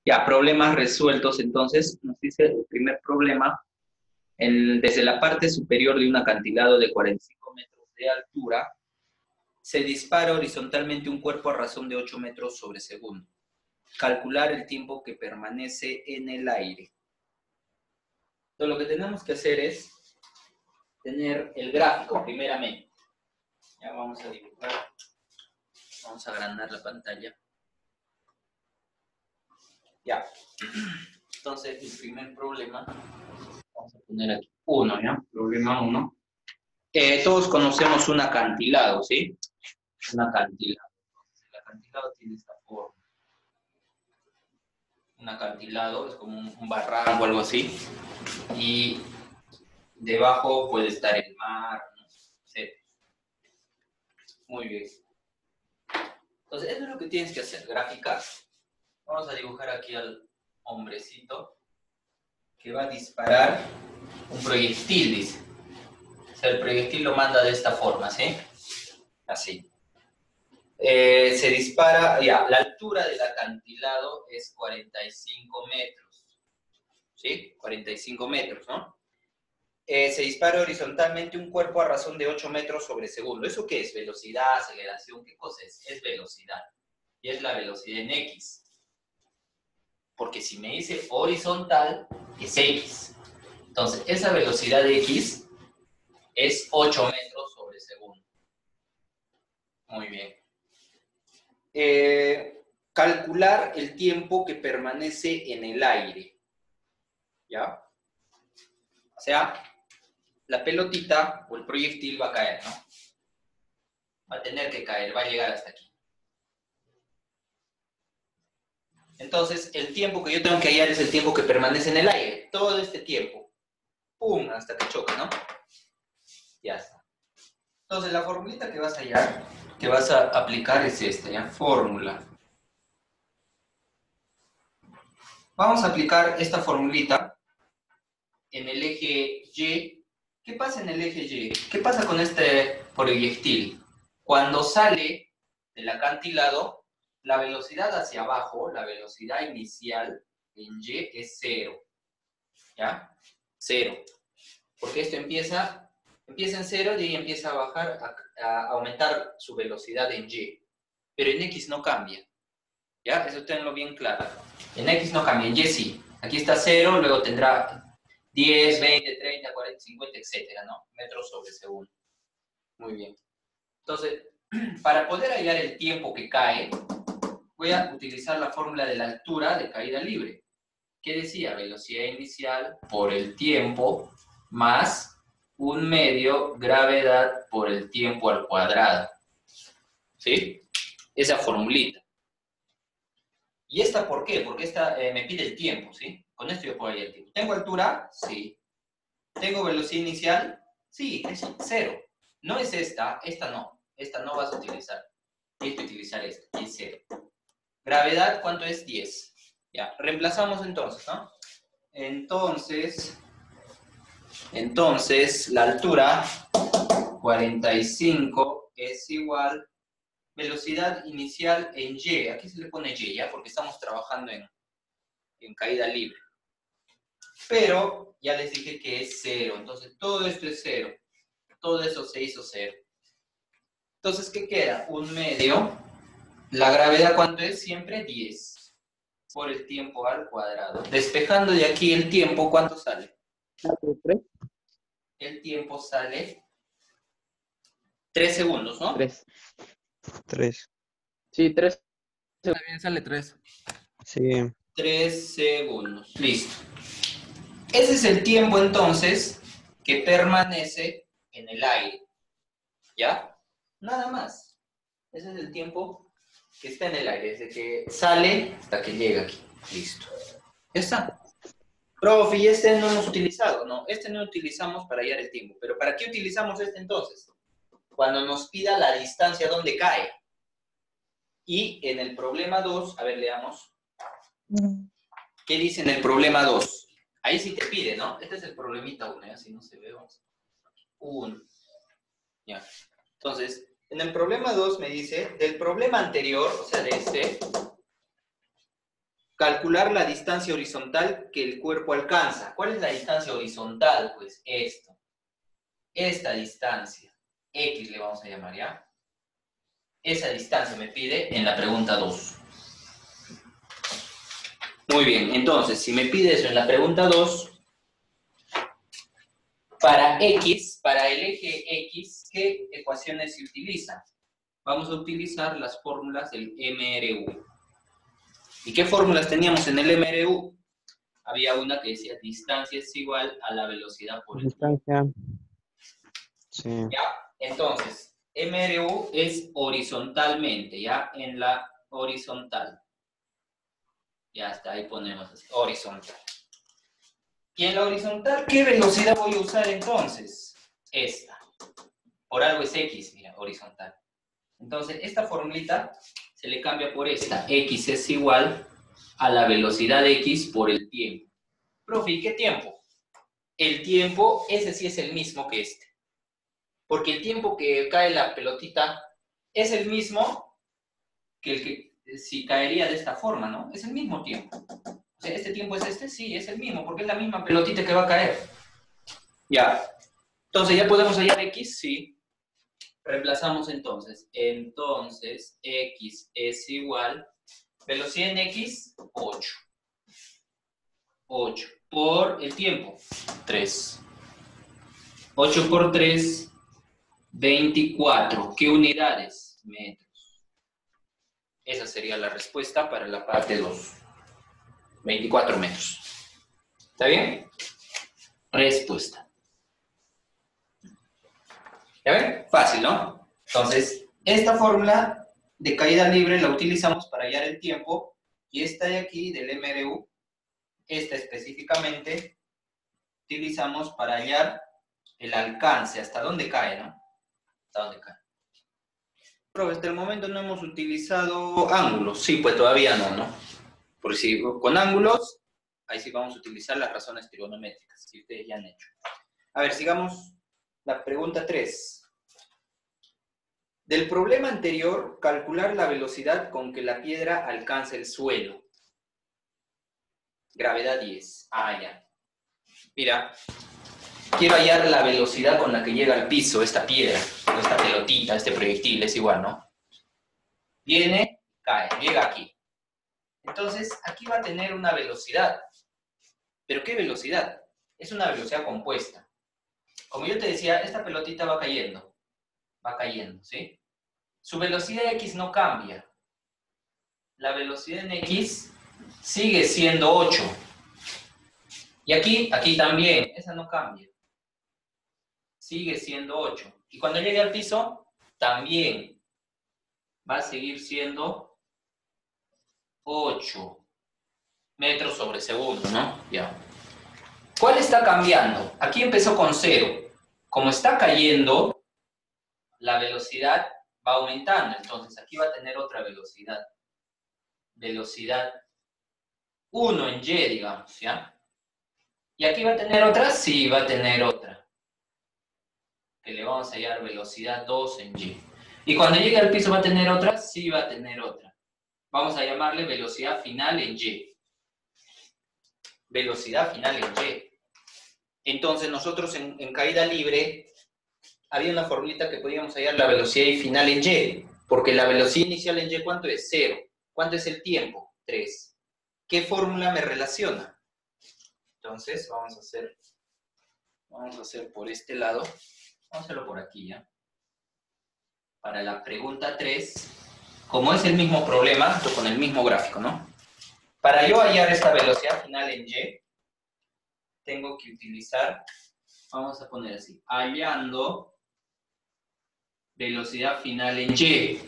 Ya, problemas resueltos. Entonces, nos dice el primer problema, desde la parte superior de un acantilado de 45 metros de altura, se dispara horizontalmente un cuerpo a razón de 8 metros sobre segundo. Calcular el tiempo que permanece en el aire. Entonces, lo que tenemos que hacer es tener el gráfico, primeramente. Ya vamos a dibujar. Vamos a agrandar la pantalla. Ya. Entonces, el primer problema, vamos a poner aquí 1, ¿ya? Problema 1. Todos conocemos un acantilado, ¿sí? Un acantilado. Entonces, el acantilado tiene esta forma. Un acantilado es como un barranco o algo así. Y debajo puede estar el mar, ¿no? Sí. Muy bien. Entonces, eso es lo que tienes que hacer, graficar. Vamos a dibujar aquí al hombrecito que va a disparar un proyectil, dice. O sea, el proyectil lo manda de esta forma, ¿sí? Así. Se dispara, ya, la altura del acantilado es 45 metros, ¿sí? 45 metros, ¿no? Se dispara horizontalmente un cuerpo a razón de 8 metros sobre segundo. ¿Eso qué es? ¿Velocidad, aceleración? ¿Qué cosa es? Es velocidad. Y es la velocidad en X. Porque si me dice horizontal, es X. Entonces, esa velocidad de X es 8 metros sobre segundo. Muy bien. Calcular el tiempo que permanece en el aire. ¿Ya? O sea, la pelotita o el proyectil va a caer, ¿no? Va a tener que caer, va a llegar hasta aquí. Entonces, el tiempo que yo tengo que hallar es el tiempo que permanece en el aire. Todo este tiempo. ¡Pum! Hasta que choca, ¿no? Ya está. Entonces, la formulita que vas a hallar, que vas a aplicar es esta, ¿ya? Fórmula. Vamos a aplicar esta formulita en el eje Y. ¿Qué pasa en el eje Y? ¿Qué pasa con este proyectil? Cuando sale del acantilado, la velocidad hacia abajo, la velocidad inicial en Y es 0. ¿Ya? 0. Porque esto empieza en 0 y empieza a bajar, a aumentar su velocidad en Y. Pero en X no cambia. ¿Ya? Eso tenlo bien claro. En X no cambia, en Y sí. Aquí está 0, luego tendrá 10, 20, 30, 40, 50, etcétera, ¿no? Metros sobre segundo. Muy bien. Entonces, para poder hallar el tiempo que cae, voy a utilizar la fórmula de la altura de caída libre. ¿Qué decía? Velocidad inicial por el tiempo más un medio gravedad por el tiempo al cuadrado. ¿Sí? Esa formulita. ¿Y esta por qué? Porque esta me pide el tiempo, ¿sí? Con esto yo puedo hallar el tiempo. ¿Tengo altura? Sí. ¿Tengo velocidad inicial? Sí, es 0. No es esta no. Esta no vas a utilizar. Tienes que utilizar esta, y es 0. Gravedad, ¿cuánto es? 10. Ya, reemplazamos entonces, ¿no? Entonces, la altura, 45, es igual velocidad inicial en Y. Aquí se le pone Y, ¿ya? Porque estamos trabajando en caída libre. Pero ya les dije que es 0. Entonces, todo esto es 0. Todo eso se hizo 0. Entonces, ¿qué queda? Un medio. La gravedad, ¿cuánto es? Siempre 10. Por el tiempo al cuadrado. Despejando de aquí el tiempo, ¿cuánto sale? El tiempo sale 3 segundos, ¿no? 3. 3. Sí, 3. También sale 3. Sí. 3 segundos. Listo. Ese es el tiempo, entonces, que permanece en el aire. ¿Ya? Nada más. Ese es el tiempo que está en el aire, desde que sale hasta que llega aquí. Listo. Ya está. Profe, y este no hemos utilizado. No, este no lo utilizamos para hallar el tiempo. ¿Pero para qué utilizamos este entonces? Cuando nos pida la distancia donde cae. Y en el problema 2, a ver, leamos. ¿Qué dice en el problema 2? Ahí sí te pide, ¿no? Este es el problemita 1, ¿ya? Si no se ve, vamos. 1. Ya. Entonces, en el problema 2 me dice, del problema anterior, o sea, de este, calcular la distancia horizontal que el cuerpo alcanza. ¿Cuál es la distancia horizontal? Pues esto. Esta distancia, X le vamos a llamar, ¿ya? Esa distancia me pide en la pregunta 2. Muy bien, entonces, si me pide eso en la pregunta 2, para X, para el eje X, ¿qué ecuaciones se utilizan? Vamos a utilizar las fórmulas del MRU. ¿Y qué fórmulas teníamos en el MRU? Había una que decía distancia es igual a la velocidad por el tiempo. Distancia. Sí. ¿Ya? Entonces, MRU es horizontalmente, ¿ya? En la horizontal. Ya está, ahí ponemos así, horizontal. Y en la horizontal, ¿qué velocidad voy a usar entonces? Esta. Por algo es X, mira, horizontal. Entonces, esta formulita se le cambia por esta. X es igual a la velocidad de X por el tiempo. Profe, ¿y qué tiempo? El tiempo, ese sí es el mismo que este. Porque el tiempo que cae la pelotita es el mismo que el que si caería de esta forma, ¿no? Es el mismo tiempo. O sea, ¿este tiempo es este? Sí, es el mismo, porque es la misma pelotita que va a caer. Ya. Entonces, ¿ya podemos hallar X? Sí. Reemplazamos entonces. Entonces, X es igual, velocidad en X, 8. 8 por el tiempo, 3. 8 por 3, 24. ¿Qué unidades? Metros. Esa sería la respuesta para la parte 2. 24 metros. ¿Está bien? Respuesta. ¿Ya ven? Fácil, ¿no? Entonces, esta fórmula de caída libre la utilizamos para hallar el tiempo y esta de aquí, del MRU, esta específicamente, utilizamos para hallar el alcance, hasta dónde cae, ¿no? Hasta dónde cae. Pero hasta el momento no hemos utilizado ángulos. Sí, pues todavía no, ¿no? Porque si con ángulos, ahí sí vamos a utilizar las razones trigonométricas, que ustedes ya han hecho. A ver, sigamos la pregunta 3. Del problema anterior, calcular la velocidad con que la piedra alcanza el suelo. Gravedad 10. Ah, ya. Mira, quiero hallar la velocidad con la que llega al piso esta piedra, esta pelotita, este proyectil, es igual, ¿no? Viene, cae, llega aquí. Entonces, aquí va a tener una velocidad. ¿Pero qué velocidad? Es una velocidad compuesta. Como yo te decía, esta pelotita va cayendo, ¿sí? Su velocidad X no cambia. La velocidad en X sigue siendo 8. Y aquí también, esa no cambia. Sigue siendo 8. Y cuando llegue al piso, también va a seguir siendo 8 metros sobre segundo, ¿no? Ya. ¿Cuál está cambiando? Aquí empezó con 0. Como está cayendo, la velocidad va aumentando. Entonces, aquí va a tener otra velocidad. Velocidad 1 en Y, digamos, ¿ya? ¿Y aquí va a tener otra? Sí, va a tener otra. Que le vamos a hallar velocidad 2 en Y. Y cuando llegue al piso va a tener otra, sí va a tener otra. Vamos a llamarle velocidad final en Y. Velocidad final en Y. Entonces nosotros en caída libre había una formulita que podíamos hallar la velocidad final en Y. Porque la velocidad inicial en Y, ¿cuánto es? 0. ¿Cuánto es el tiempo? 3. ¿Qué fórmula me relaciona? Entonces vamos a hacer por este lado. Vamos a hacerlo por aquí, ¿ya? Para la pregunta 3, como es el mismo problema, con el mismo gráfico, ¿no? Para yo hallar esta velocidad final en Y, tengo que utilizar, vamos a poner así, hallando velocidad final en Y.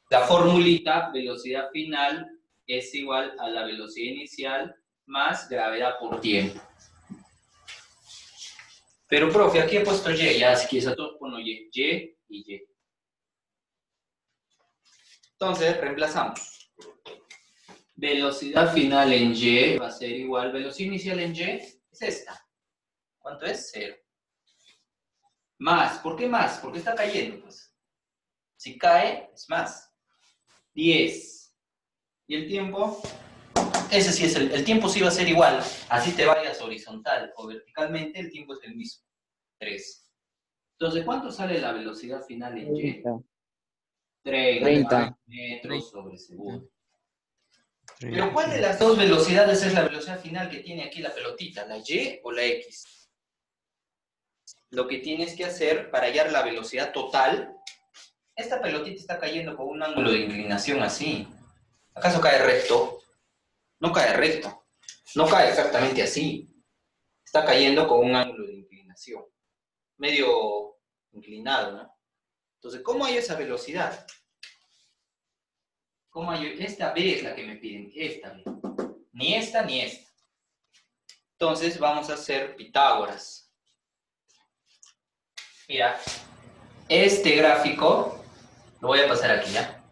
La formulita, velocidad final, es igual a la velocidad inicial más gravedad por tiempo. Pero, profe, aquí he puesto Y, ya, si quieres a todos pongo Y y Y. Entonces, reemplazamos. Velocidad final en Y va a ser igual, velocidad inicial en Y es esta. ¿Cuánto es? 0. Más, ¿por qué más? Porque está cayendo, pues. Si cae, es más. 10. ¿Y el tiempo? Ese sí es el tiempo sí va a ser igual. Así te vayas horizontal o verticalmente, el tiempo es el mismo. 3. Entonces, ¿cuánto sale la velocidad final en Y? 30 metros sobre segundo. Pero ¿cuál de las dos velocidades es la velocidad final que tiene aquí la pelotita? ¿La Y o la X? Lo que tienes que hacer para hallar la velocidad total, esta pelotita está cayendo con un ángulo de inclinación así. ¿Acaso cae recto? No cae recto. No cae exactamente así. Está cayendo con un ángulo de inclinación. Medio inclinado, ¿no? Entonces, ¿cómo hay esa velocidad? ¿Cómo hay? Esta B es la que me piden. Esta B. Ni esta ni esta. Entonces, vamos a hacer Pitágoras. Mira, este gráfico lo voy a pasar aquí, ¿ya?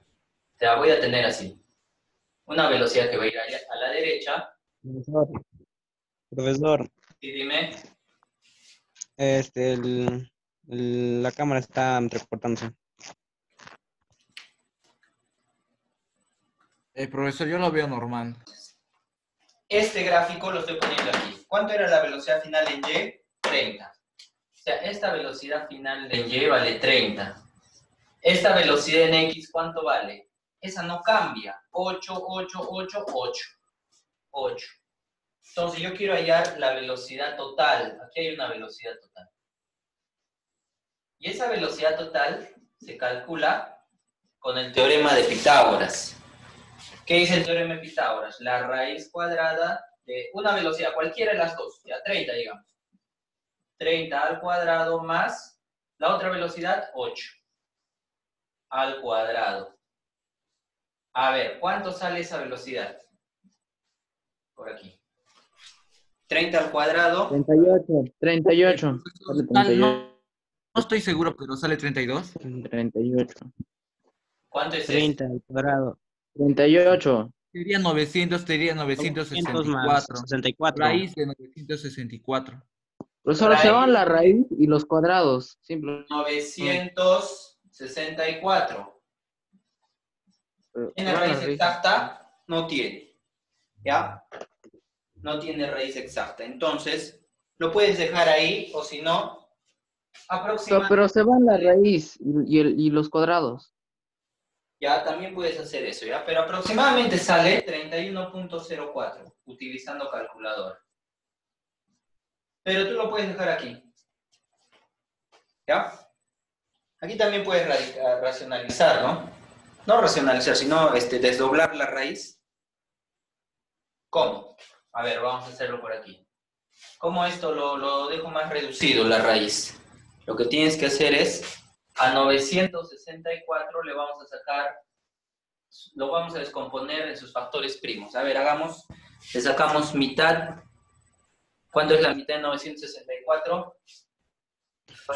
O sea, voy a tener así. Una velocidad que va a ir a la derecha. Profesor, Y dime. la cámara está reportándose. Profesor, yo lo veo normal. Este gráfico lo estoy poniendo aquí. ¿Cuánto era la velocidad final en Y? 30. O sea, esta velocidad final en Y vale 30. Esta velocidad en X, ¿cuánto vale? Esa no cambia. 8, 8, 8, 8. 8. Entonces yo quiero hallar la velocidad total. Aquí hay una velocidad total. Y esa velocidad total se calcula con el teorema de Pitágoras. ¿Qué dice el teorema de Pitágoras? La raíz cuadrada de una velocidad, cualquiera de las dos, ya 30 digamos. 30 al cuadrado más la otra velocidad, 8 al cuadrado. A ver, ¿cuánto sale esa velocidad? Por aquí. 30 al cuadrado. 38. 38. No estoy seguro, pero sale 32. 38. ¿Cuánto es 30 al cuadrado. 38. Sería 900 más 964. 64. Raíz de 964. Pero solo se van la raíz y los cuadrados. Simple. 964. ¿Tiene raíz exacta? No tiene. ¿Ya? No tiene raíz exacta. Entonces, lo puedes dejar ahí, o si no, aproximadamente. Pero se van la raíz y los cuadrados. Ya, también puedes hacer eso, ¿ya? Pero aproximadamente sale 31.04, utilizando calculadora. Pero tú lo puedes dejar aquí. ¿Ya? Aquí también puedes racionalizar, ¿no? No racionalizar, sino desdoblar la raíz. ¿Cómo? A ver, vamos a hacerlo por aquí. ¿Cómo esto lo dejo más reducido, la raíz? Lo que tienes que hacer es, a 964 le vamos a sacar, lo vamos a descomponer en sus factores primos. A ver, le sacamos mitad. ¿Cuánto es la mitad de 964?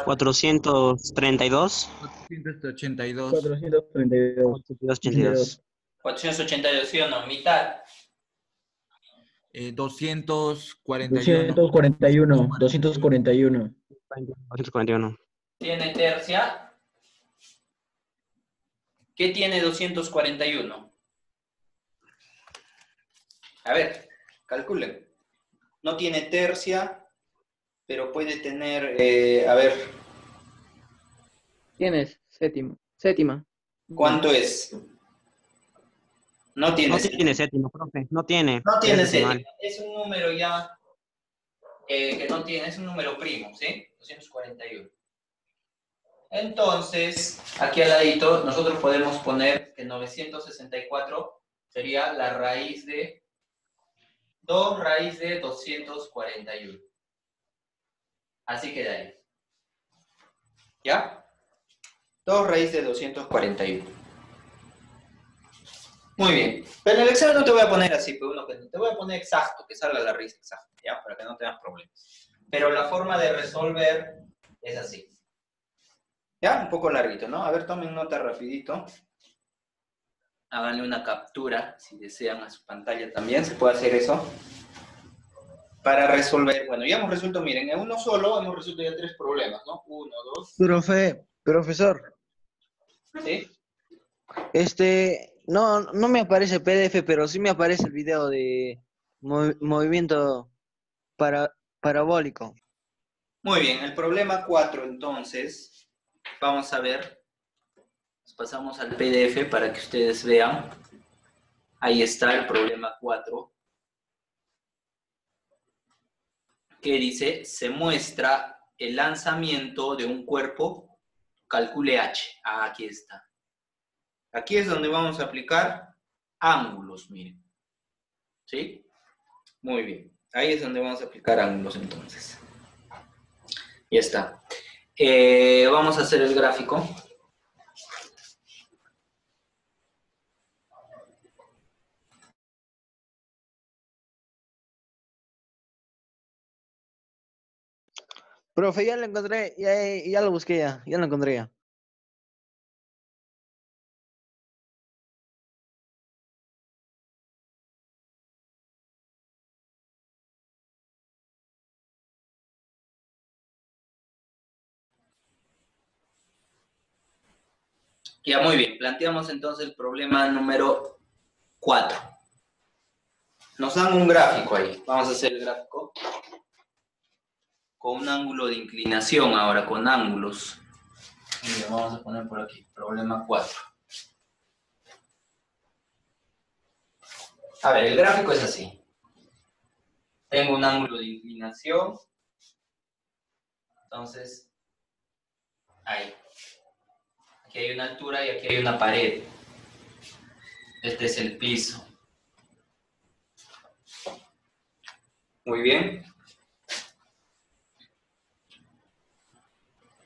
432. 482. 432. 482. 482, ¿sí o no? Mitad. 241. 241. 241. Tiene tercia. ¿Qué tiene 241? A ver, calculen. No tiene tercia, pero puede tener, a ver. Tienes séptima. ¿Cuánto es? No tiene séptimo, profe. No tiene. No tiene Es decimal. séptima. Es un número ya que no tiene, es un número primo, ¿sí? 241. Entonces, aquí al ladito, nosotros podemos poner que 964 sería la raíz de 2 raíz de 241. Así queda ahí. ¿Ya? 2 raíz de 241. Muy bien. Pero en el examen no te voy a poner así, pero te voy a poner exacto, que salga la raíz exacta, ¿ya? Para que no tengas problemas. Pero la forma de resolver es así. ¿Ya? Un poco larguito, ¿no? A ver, tomen nota rapidito. Háganle una captura, si desean, a su pantalla también. Se puede hacer eso. Para resolver, bueno, ya hemos resuelto, miren, en uno solo hemos resuelto ya 3 problemas, ¿no? 1, 2. Profesor. ¿Sí? no me aparece el PDF, pero sí me aparece el video de movimiento parabólico. Muy bien, el problema 4, entonces, vamos a ver. Nos pasamos al PDF para que ustedes vean. Ahí está el problema 4. Que dice, se muestra el lanzamiento de un cuerpo, calcule H. Ah, aquí está. Aquí es donde vamos a aplicar ángulos, miren. ¿Sí? Muy bien. Ahí es donde vamos a aplicar ángulos, entonces. Ya está. Vamos a hacer el gráfico. Profe, ya lo encontré, ya lo busqué, ya lo encontré ya. Ya, muy bien. Planteamos entonces el problema número 4. Nos dan un gráfico ahí. Vamos a hacer el gráfico con un ángulo de inclinación ahora, con ángulos. Mira, vamos a poner por aquí, problema 4. A ver, el gráfico es así. Tengo un ángulo de inclinación. Entonces, ahí. Aquí hay una altura y aquí hay una pared. Este es el piso. Muy bien.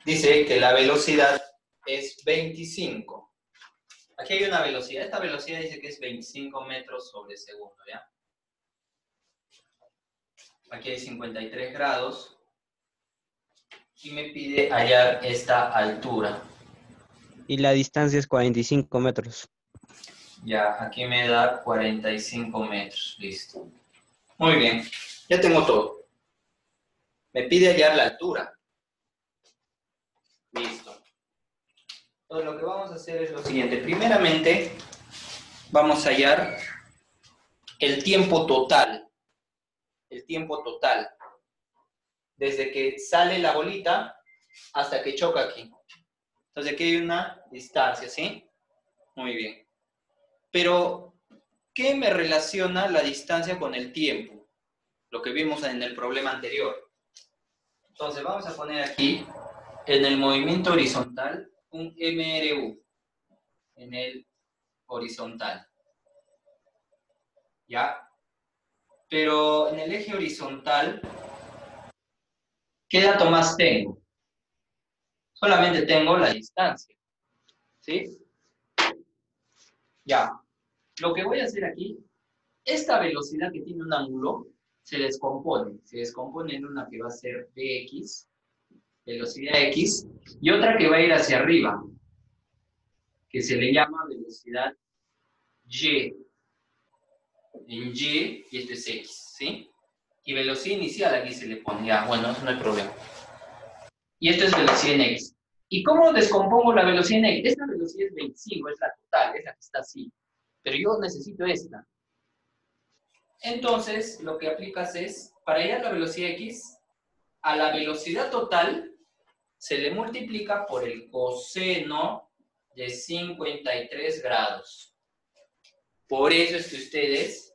Dice que la velocidad es 25. Aquí hay una velocidad. Esta velocidad dice que es 25 metros sobre segundo, ¿ya? Aquí hay 53 grados. Y me pide hallar esta altura. Y la distancia es 45 metros. Ya, aquí me da 45 metros. Listo. Muy bien. Ya tengo todo. Me pide hallar la altura. Listo. Entonces lo que vamos a hacer es lo siguiente. Primeramente, vamos a hallar el tiempo total. El tiempo total. Desde que sale la bolita hasta que choca aquí. Entonces aquí hay una distancia, ¿sí? Muy bien. Pero, ¿qué me relaciona la distancia con el tiempo? Lo que vimos en el problema anterior. Entonces vamos a poner aquí, en el movimiento horizontal, un MRU. En el horizontal. ¿Ya? Pero en el eje horizontal, ¿qué dato más tengo? Solamente tengo la distancia. ¿Sí? Ya. Lo que voy a hacer aquí, esta velocidad que tiene un ángulo, se descompone. Se descompone en una que va a ser Vx, velocidad X, y otra que va a ir hacia arriba, que se le llama velocidad Y. En Y, y esto es X, ¿sí? Y velocidad inicial aquí se le pone, ya, bueno, eso no hay problema. Y esto es velocidad en X. ¿Y cómo descompongo la velocidad en X? Esta velocidad es 25, es la total, es la que está así. Pero yo necesito esta. Entonces, lo que aplicas es, para hallar la velocidad X, a la velocidad total se le multiplica por el coseno de 53 grados. Por eso es que ustedes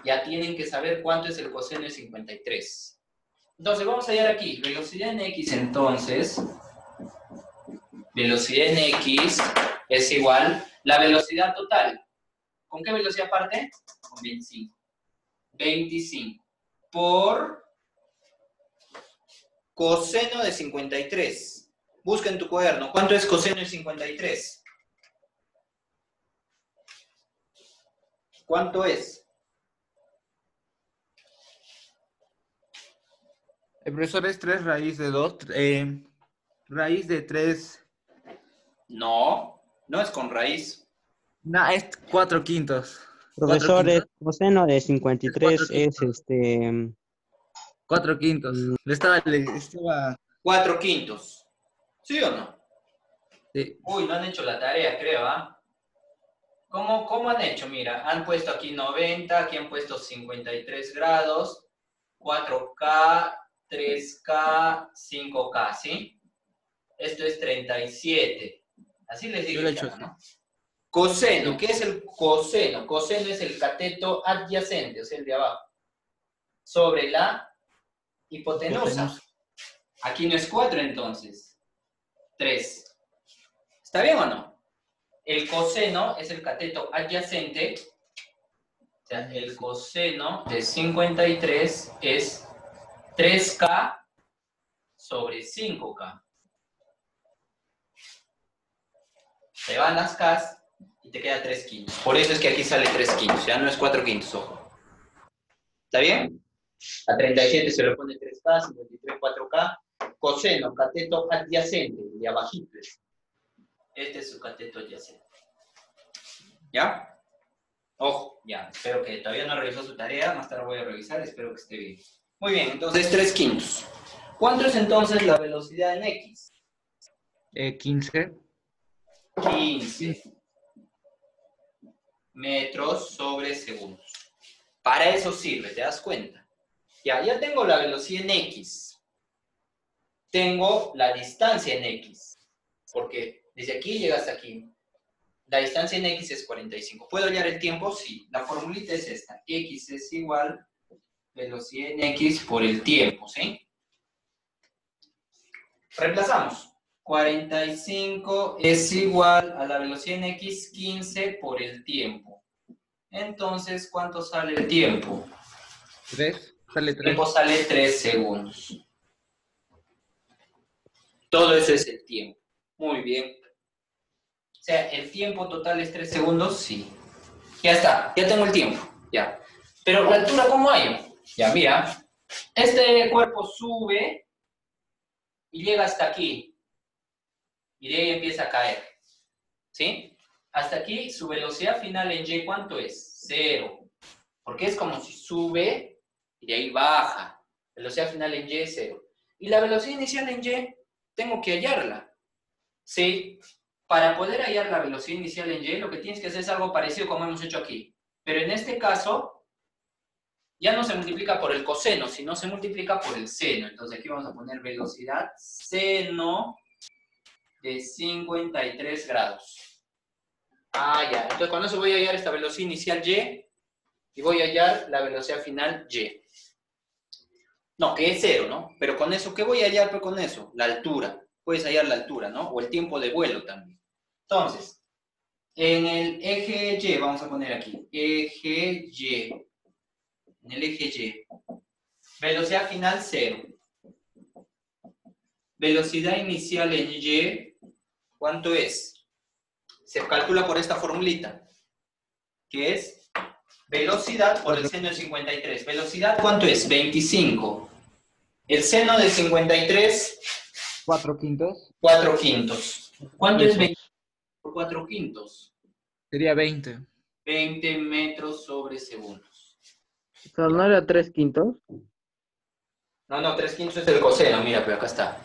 ya tienen que saber cuánto es el coseno de 53. Entonces, vamos a hallar aquí, velocidad en X, entonces, velocidad en X es igual, la velocidad total. ¿Con qué velocidad parte? Con 25. 25 por coseno de 53. Busca en tu cuaderno, ¿cuánto es coseno de 53? ¿Cuánto es? El profesor es 3 raíz de 2, raíz de 3. No, no es con raíz. No, es 4 quintos. 4 Profesor, el quintos. coseno de Es 53 es 4 quintos. estaba 4 quintos. ¿Sí o no? sí. Uy, no han hecho la tarea, creo, ¿ah? ¿Cómo han hecho? Mira, han puesto aquí 90, aquí han puesto 53 grados, 4K, 3K, 5K, ¿sí? Esto es 37. Así les digo, Yo lo he hecho ¿no? Coseno, ¿qué es el coseno? Coseno es el cateto adyacente, o sea, el de abajo, sobre la hipotenusa. Aquí no es 4 entonces, 3. ¿Está bien o no? El coseno es el cateto adyacente, o sea, el coseno de 53 es 3K sobre 5K. Te van las Ks y te queda 3 quintos. Por eso es que aquí sale 3 quintos, ya no es 4 quintos, ojo. ¿Está bien? A 37 se le pone 3K, 53, 4K. Coseno, cateto adyacente, de abajito. Este es su cateto adyacente. ¿Ya? Ojo, ya. Espero que todavía no revisó su tarea. Más tarde voy a revisar. Espero que esté bien. Muy bien, entonces 3 quintos. ¿Cuánto es entonces la velocidad en X? 15. 15 metros sobre segundos. Para eso sirve, ¿te das cuenta? Ya tengo la velocidad en X. Tengo la distancia en X. Porque desde aquí llega hasta aquí. La distancia en X es 45. ¿Puedo hallar el tiempo? Sí. La formulita es esta. X es igual velocidad en X por el tiempo, ¿sí? Reemplazamos. 45 es igual a la velocidad en X 15 por el tiempo. Entonces, ¿cuánto sale el tiempo? 3. Sale El 3. tiempo sale 3 segundos. Todo eso es el tiempo. Muy bien. O sea, ¿el tiempo total es 3 segundos? Sí. Ya está, ya tengo el tiempo. Ya. Pero la altura, ¿cómo hay? Ya, mira. Este cuerpo sube y llega hasta aquí. Y de ahí empieza a caer. ¿Sí? Hasta aquí, su velocidad final en Y, ¿cuánto es? 0. Porque es como si sube y de ahí baja. Velocidad final en Y es 0. Y la velocidad inicial en Y, tengo que hallarla. ¿Sí? Para poder hallar la velocidad inicial en Y, lo que tienes que hacer es algo parecido como hemos hecho aquí. Pero en este caso, ya no se multiplica por el coseno, sino se multiplica por el seno. Entonces aquí vamos a poner velocidad seno de 53 grados. Ah, ya. Entonces con eso voy a hallar esta velocidad inicial y voy a hallar la velocidad final Y. No, que es 0, ¿no? Pero con eso, ¿qué voy a hallar con eso? La altura. Puedes hallar la altura, ¿no? O el tiempo de vuelo también. Entonces, en el eje Y, vamos a poner aquí, eje Y. En el eje Y. Velocidad final 0. Velocidad inicial en Y, ¿cuánto es? Se calcula por esta formulita, que es velocidad por el seno de 53. ¿Velocidad cuánto es? 25. El seno de 53, 4 quintos. 4 quintos. ¿Cuánto es Eso. 20 por 4 quintos? Sería 20. 20 metros sobre segundos. Pero no era 3 quintos. No, 3 quintos es el coseno, mira, pero acá está.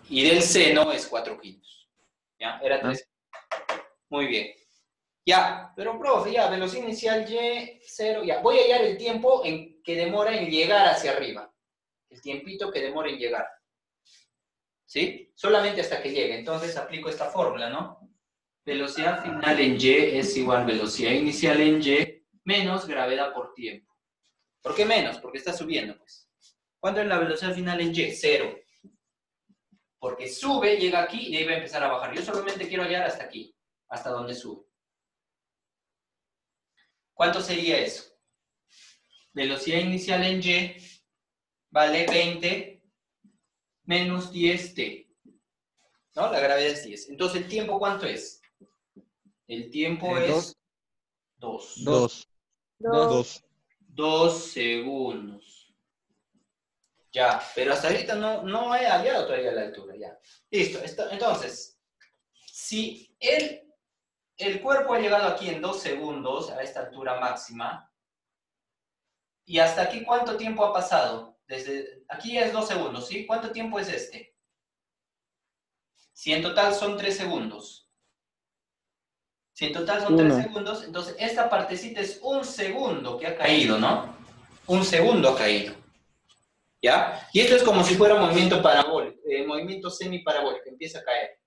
Y del seno es 4 quintos. ¿Ya? Era 3. Muy bien. Ya, pero profe, ya, velocidad inicial Y, 0, ya. Voy a hallar el tiempo en que demora en llegar hacia arriba. El tiempito que demora en llegar. ¿Sí? Solamente hasta que llegue. Entonces aplico esta fórmula, ¿no? Velocidad final en Y es igual velocidad inicial en Y menos gravedad por tiempo. ¿Por qué menos? Porque está subiendo, pues. ¿Cuánto es la velocidad final en Y? 0. Porque sube, llega aquí y ahí va a empezar a bajar. Yo solamente quiero hallar hasta aquí, hasta donde sube. ¿Cuánto sería eso? Velocidad inicial en Y vale 20 menos 10t. ¿No? La gravedad es 10. Entonces, ¿el tiempo cuánto es? El tiempo es 2. 2. 2. 2 segundos. Ya, pero hasta ahorita no he hallado todavía la altura. Ya. Listo. Entonces, si el cuerpo ha llegado aquí en 2 segundos, a esta altura máxima, y hasta aquí, ¿cuánto tiempo ha pasado? Desde aquí es 2 segundos, ¿sí? ¿Cuánto tiempo es este? Si en total son 3 segundos. Si en total son 3 Uno. segundos, entonces esta partecita es 1 segundo que ha caído, ¿no? 1 segundo ha caído. ¿Ya? Y esto es como si fuera movimiento parabólico, movimiento semiparabólico, empieza a caer.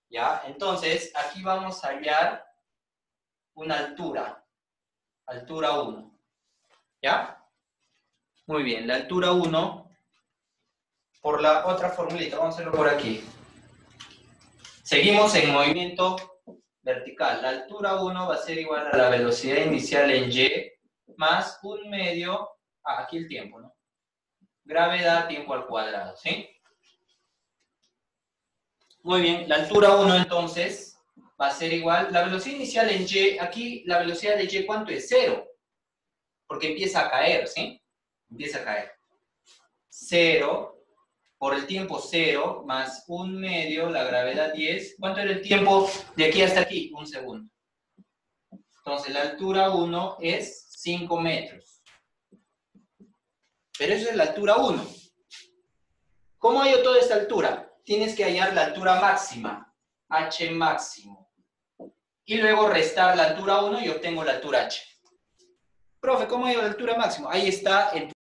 ¿Ya? Entonces, aquí vamos a hallar una altura. Altura 1. ¿Ya? Muy bien, la altura 1, por la otra formulita, vamos a hacerlo por aquí. Seguimos en movimiento vertical. La altura 1 va a ser igual a la velocidad inicial en y más 1 medio, aquí el tiempo, ¿no? Gravedad, tiempo al cuadrado, ¿sí? Muy bien, la altura 1 entonces va a ser igual, la velocidad inicial en y, aquí la velocidad de y, ¿cuánto es? 0, porque empieza a caer, ¿sí? Empieza a caer. 0, por el tiempo 0, más 1 medio, la gravedad 10. ¿Cuánto era el tiempo de aquí hasta aquí? 1 segundo. Entonces, la altura 1 es 5 metros. Pero eso es la altura 1. ¿Cómo hallo toda esta altura? Tienes que hallar la altura máxima, h máximo. Y luego restar la altura 1 y obtengo la altura h. Profe, ¿cómo hallo la altura máxima? Ahí está en